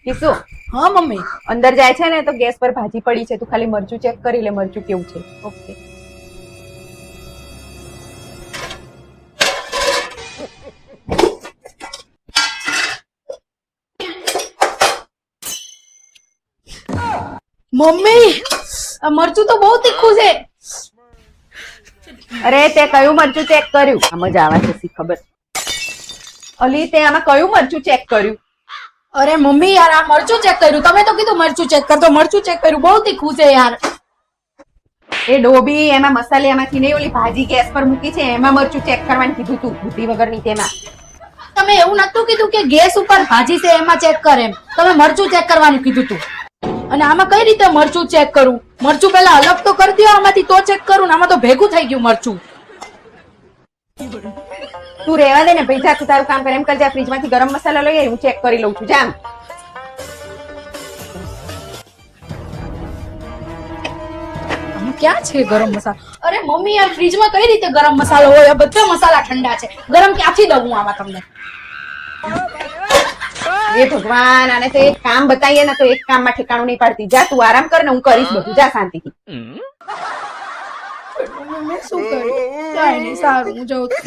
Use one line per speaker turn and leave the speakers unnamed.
કિસુ
हाँ मम्मी
અંદર જાય છે ને તો ગેસ પર ભાજી પડી છે, તું ખાલી મરચું ચેક કરી લે મરચું કેવું છે.
ओके मम्मी आ मरचू तो बहुत तीखू है.
અરે તે કયું મરચું ચેક કર્યું? આમ જ આવા છે સી ખબર. અલી તે આમાં કયું મરચું ચેક કર્યું?
अरे मम्मी यार आ मरचू चेक करू तमे तो कीधुं मरचू चेक कर तो मरचू चेक करू बहुत तीखू है यार.
એ ડોબી એમાં મસાલિયામાંથી નહીં ઓલી ભાજી ગેસ પર મૂકી છે એમાં મરચું ચેક કરવાનું કીધું તું બુદ્ધિ વગરની તેમાં.
તમે એવું નતું કીધું કે ગેસ ઉપર ભાજી છે એમાં ચેક કર એમ. તમે મરચું ચેક કરવાનું કીધું તું. અને આમાં કઈ રીતે મરચું ચેક કરું? મરચું પહેલા અલગ તો કરી દો આમાંથી તો ચેક કરું ને આમાં તો ભેગું થઈ ગયું મરચું.
તું રહેવા દે ને ભાઈ, જા તું તારું કામ કર. એમ કર જા ફ્રીજમાંથી ગરમ મસાલા લઈ આય, હું ચેક કરી લઉં છું. જા.
આમાં ક્યાં છે ગરમ મસાલો? અરે મમ્મી યાર ફ્રીજમાં કઈ રીતે ગરમ મસાલો હોય? આ બધા મસાલા ઠંડા છે. ગરમ ક્યાંથી દઉં આમાં તમને?
એ ભગવાન, આને તો એક કામ બતાવીએ ને તો એક કામમાં ઠેકાણું નહીં પાડતી. જા તું આરામ કર ને હું કરીશ બધું. જા શાંતિથી.
મેં શું કર્યું? કાંઈ નહીં, સારું હું જાઉં છું.